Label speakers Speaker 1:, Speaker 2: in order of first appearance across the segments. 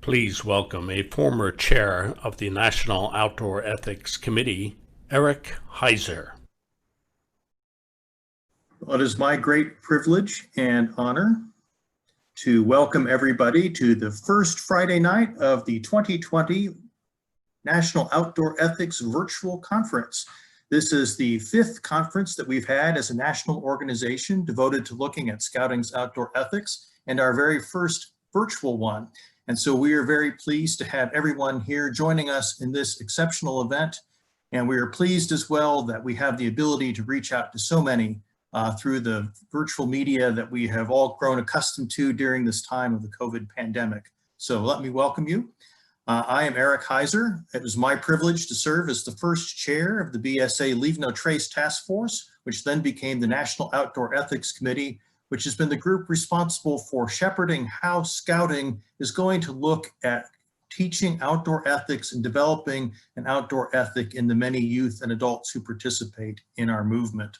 Speaker 1: Please welcome a former chair of the National Outdoor Ethics Committee, Eric Heiser.
Speaker 2: Well, it is my great privilege and honor to welcome everybody to the first Friday night of the 2020 National Outdoor Ethics Virtual Conference. This is the fifth conference that we've had as a national organization devoted to looking at scouting's outdoor ethics, and our very first virtual one. And so we are very pleased to have everyone here joining us in this exceptional event. And we are pleased as well that we have the ability to reach out to so many through the virtual media that we have all grown accustomed to during this time of the COVID pandemic. So let me welcome you. I am Eric Heiser. It was my privilege to serve as the first chair of the BSA Leave No Trace Task Force, which then became the National Outdoor Ethics Committee, which has been the group responsible for shepherding how scouting is going to look at teaching outdoor ethics and developing an outdoor ethic in the many youth and adults who participate in our movement.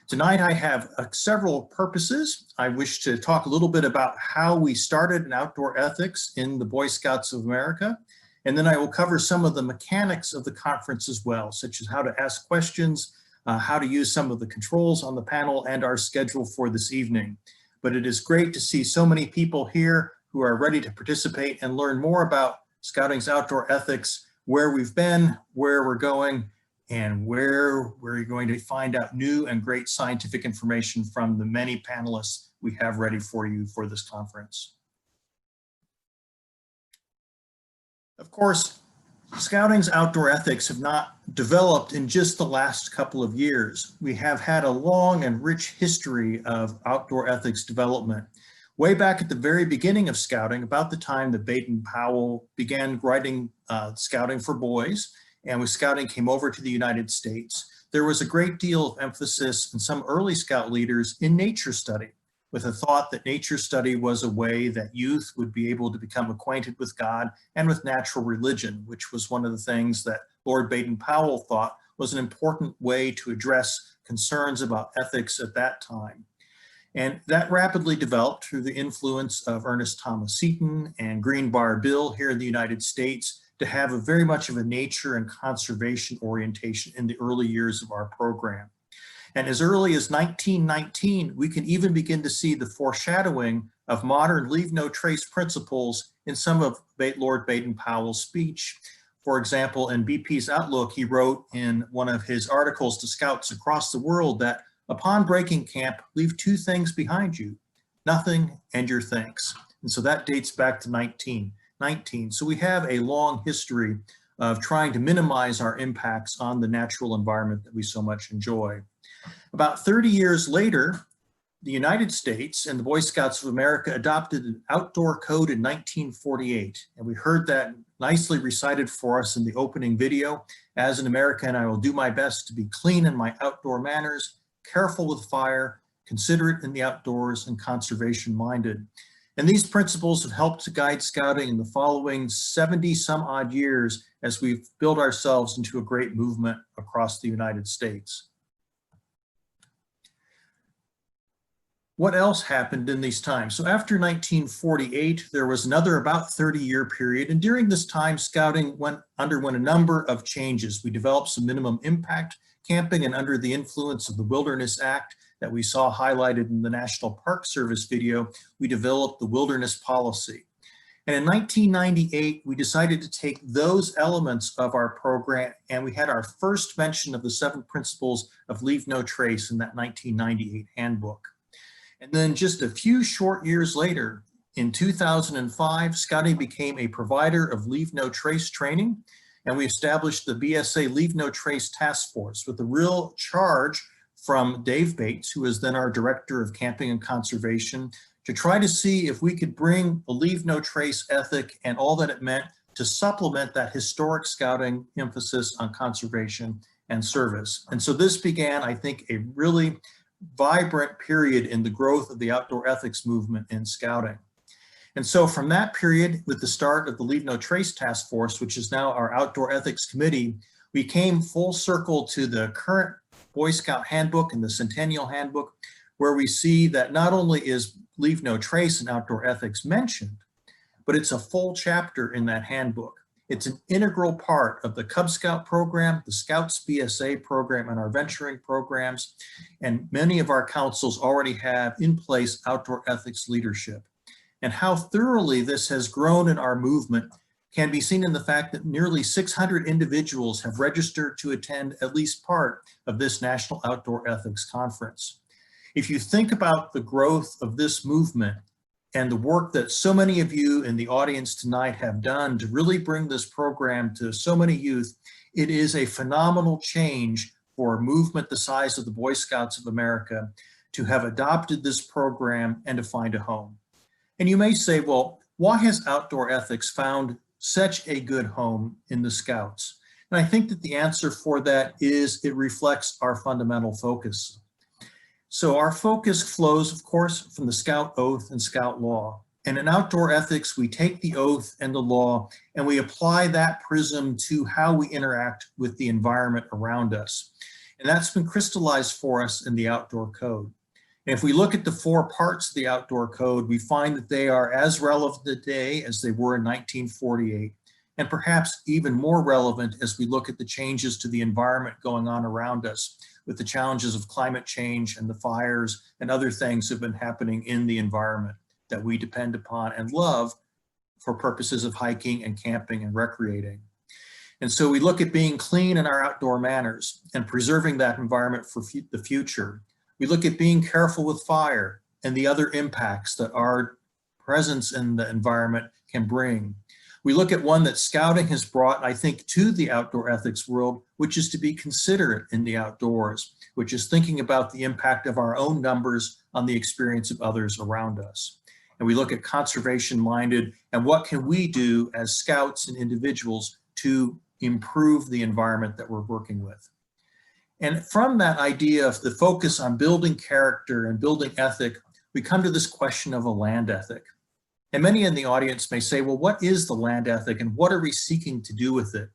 Speaker 2: Tonight I have several purposes. I wish to talk a little bit about how we started in outdoor ethics in the Boy Scouts of America, and then I will cover some of the mechanics of the conference as well, such as how to ask questions, how to use some of the controls on the panel, and our schedule for this evening. But it is great to see so many people here who are ready to participate and learn more about scouting's outdoor ethics, where we've been, where we're going, and where we're going to find out new and great scientific information from the many panelists we have ready for you for this conference. Of course, scouting's outdoor ethics have not developed in just the last couple of years. We have had a long and rich history of outdoor ethics development. Way back at the very beginning of scouting, about the time that Baden-Powell began writing Scouting for Boys, and when scouting came over to the United States, there was a great deal of emphasis in some early scout leaders in nature study, with a thought that nature study was a way that youth would be able to become acquainted with God and with natural religion, which was one of the things that Lord Baden-Powell thought was an important way to address concerns about ethics at that time. And that rapidly developed through the influence of Ernest Thomas Seton and Greenbrier Bill here in the United States to have a very much of a nature and conservation orientation in the early years of our program. And as early as 1919, we can even begin to see the foreshadowing of modern leave no trace principles in some of Lord Baden-Powell's speech. For example, in BP's Outlook, he wrote in one of his articles to scouts across the world that upon breaking camp, leave two things behind you, nothing and your thanks. And so that dates back to 1919. So we have a long history of trying to minimize our impacts on the natural environment that we so much enjoy. About 30 years later, the United States and the Boy Scouts of America adopted an outdoor code in 1948. And we heard that nicely recited for us in the opening video. As an American, I will do my best to be clean in my outdoor manners, careful with fire, considerate in the outdoors, and conservation minded. And these principles have helped to guide scouting in the following 70 some odd years as we've built ourselves into a great movement across the United States. What else happened in these times? So after 1948, there was another about 30-year period. And during this time, scouting underwent a number of changes. We developed some minimum impact camping, and under the influence of the Wilderness Act that we saw highlighted in the National Park Service video, we developed the wilderness policy. And in 1998, we decided to take those elements of our program, and we had our first mention of the 7 principles of leave no trace in that 1998 handbook. And then just a few short years later, in 2005, scouting became a provider of leave no trace training, and we established the BSA Leave No Trace Task Force with a real charge from Dave Bates, who was then our Director of Camping and Conservation, to try to see if we could bring a leave no trace ethic and all that it meant to supplement that historic scouting emphasis on conservation and service. And so this began, I think, a really vibrant period in the growth of the outdoor ethics movement in scouting. And so from that period, with the start of the Leave No Trace Task Force, which is now our Outdoor Ethics Committee, we came full circle to the current Boy Scout Handbook and the Centennial Handbook, where we see that not only is Leave No Trace and outdoor ethics mentioned, but it's a full chapter in that handbook. It's an integral part of the Cub Scout program, the Scouts BSA program, and our venturing programs. And many of our councils already have in place outdoor ethics leadership. And how thoroughly this has grown in our movement can be seen in the fact that nearly 600 individuals have registered to attend at least part of this National Outdoor Ethics Conference. If you think about the growth of this movement and the work that so many of you in the audience tonight have done to really bring this program to so many youth, it is a phenomenal change for a movement the size of the Boy Scouts of America to have adopted this program and to find a home. And you may say, well, why has outdoor ethics found such a good home in the Scouts? And I think that the answer for that is it reflects our fundamental focus. So our focus flows, of course, from the Scout Oath and Scout Law. And in outdoor ethics, we take the oath and the law and we apply that prism to how we interact with the environment around us. And that's been crystallized for us in the Outdoor Code. And if we look at the 4 parts of the Outdoor Code, we find that they are as relevant today as they were in 1948, and perhaps even more relevant as we look at the changes to the environment going on around us, with the challenges of climate change and the fires and other things that have been happening in the environment that we depend upon and love for purposes of hiking and camping and recreating. And so we look at being clean in our outdoor manners and preserving that environment for the future. We look at being careful with fire and the other impacts that our presence in the environment can bring. We look at one that Scouting has brought, I think, to the outdoor ethics world, which is to be considerate in the outdoors, which is thinking about the impact of our own numbers on the experience of others around us. And we look at conservation-minded and what can we do as Scouts and individuals to improve the environment that we're working with. And from that idea of the focus on building character and building ethic, we come to this question of a land ethic. And many in the audience may say, well, what is the land ethic and what are we seeking to do with it?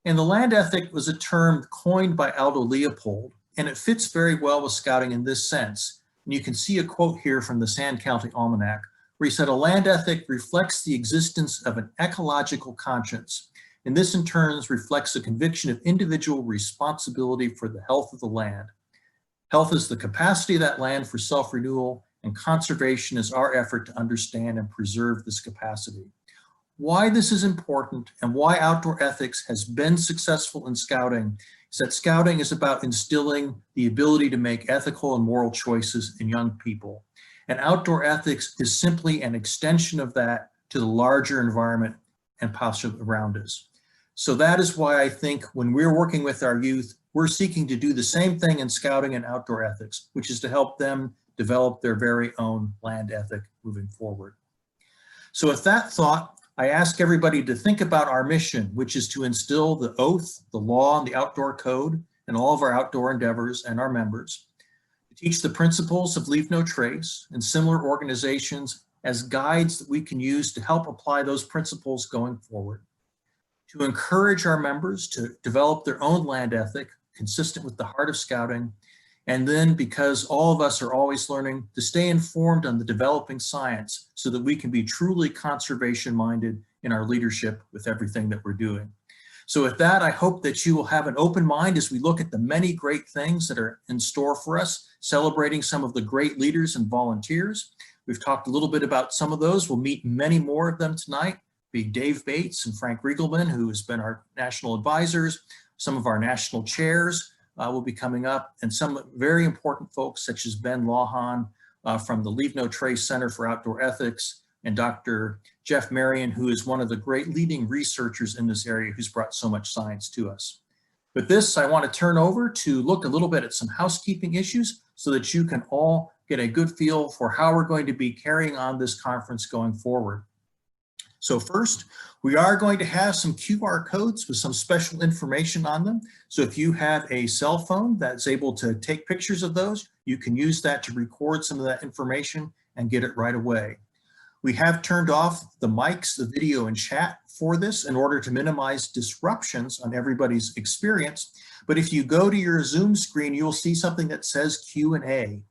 Speaker 2: And the land ethic was a term coined by Aldo Leopold, and it fits very well with Scouting in this sense. And you can see a quote here from the Sand County Almanac, where he said, a land ethic reflects the existence of an ecological conscience. And this in turn reflects a conviction of individual responsibility for the health of the land. Health is the capacity of that land for self-renewal, and conservation is our effort to understand and preserve this capacity. Why this is important and why outdoor ethics has been successful in Scouting is that Scouting is about instilling the ability to make ethical and moral choices in young people. And outdoor ethics is simply an extension of that to the larger environment and posture around us. So that is why I think when we're working with our youth, we're seeking to do the same thing in Scouting and outdoor ethics, which is to help them develop their very own land ethic moving forward. So with that thought, I ask everybody to think about our mission, which is to instill the oath, the law, and the outdoor code in all of our outdoor endeavors and our members, to teach the principles of Leave No Trace and similar organizations as guides that we can use to help apply those principles going forward, to encourage our members to develop their own land ethic consistent with the heart of Scouting, and then, because all of us are always learning, to stay informed on the developing science so that we can be truly conservation-minded in our leadership with everything that we're doing. So with that, I hope that you will have an open mind as we look at the many great things that are in store for us, celebrating some of the great leaders and volunteers. We've talked a little bit about some of those. We'll meet many more of them tonight, be Dave Bates and Frank Riegelman, who has been our national advisors, some of our national chairs, will be coming up, and some very important folks such as Ben Lawhon from the Leave No Trace Center for Outdoor Ethics, and Dr. Jeff Marion, who is one of the great leading researchers in this area who's brought so much science to us. With this, I want to turn over to look a little bit at some housekeeping issues so that you can all get a good feel for how we're going to be carrying on this conference going forward. So first, we are going to have some QR codes with some special information on them. So if you have a cell phone that's able to take pictures of those, you can use that to record some of that information and get it right away. We have turned off the mics, the video, and chat for this in order to minimize disruptions on everybody's experience. But if you go to your Zoom screen, you'll see something that says Q&A.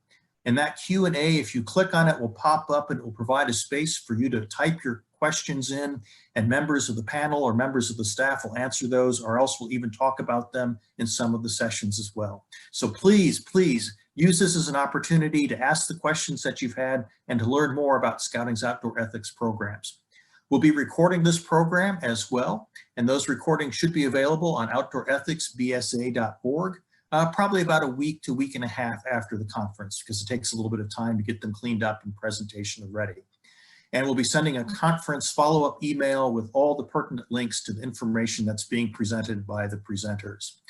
Speaker 2: And that Q&A, if you click on it, will pop up and it will provide a space for you to type your questions in, and members of the panel or members of the staff will answer those, or else we'll even talk about them in some of the sessions as well. So please use this as an opportunity to ask the questions that you've had and to learn more about Scouting's outdoor ethics programs. We'll be recording this program as well, and those recordings should be available on outdoorethicsbsa.org. Probably about a week to week and a half after the conference, because it takes a little bit of time to get them cleaned up and presentation ready. And we'll be sending a conference follow-up email with all the pertinent links to the information that's being presented by the presenters.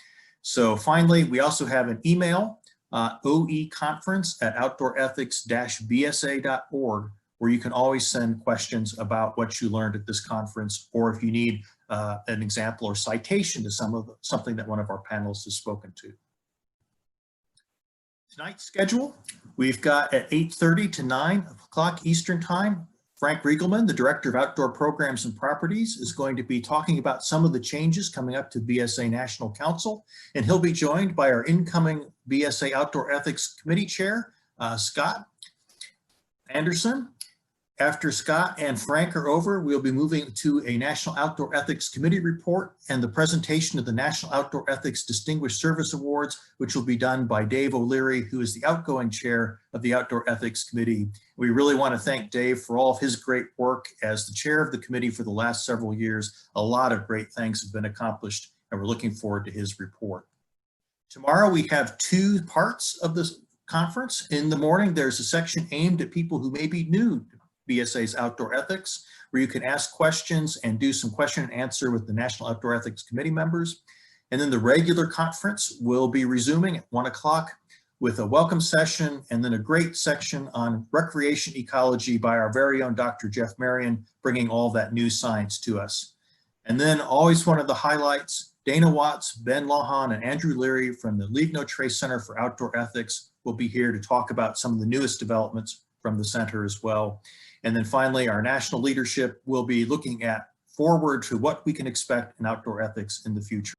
Speaker 2: So finally, we also have an email, oeconference@outdoorethics-bsa.org, where you can always send questions about what you learned at this conference, or if you need an example or citation to something that one of our panelists has spoken to. Tonight's schedule, we've got at 8:30 to 9 o'clock Eastern Time, Frank Riegelman, the Director of Outdoor Programs and Properties, is going to be talking about some of the changes coming up to BSA National Council, and he'll be joined by our incoming BSA Outdoor Ethics Committee Chair, Scott Anderson. After Scott and Frank are over, we'll be moving to a National Outdoor Ethics Committee report and the presentation of the National Outdoor Ethics Distinguished Service Awards, which will be done by Dave O'Leary, who is the outgoing chair of the Outdoor Ethics Committee. We really want to thank Dave for all of his great work as the chair of the committee for the last several years. A lot of great things have been accomplished, and we're looking forward to his report. Tomorrow, we have two parts of this conference. In the morning, there's a section aimed at people who may be new to BSA's outdoor ethics, where you can ask questions and do some question and answer with the National Outdoor Ethics Committee members. And then the regular conference will be resuming at 1 o'clock with a welcome session and then a great section on recreation ecology by our very own Dr. Jeff Marion, bringing all that new science to us. And then always one of the highlights, Dana Watts, Ben Lawhon, and Andrew Leary from the Leave No Trace Center for Outdoor Ethics will be here to talk about some of the newest developments from the center as well. And then finally, our national leadership will be looking forward to what we can expect in outdoor ethics in the future.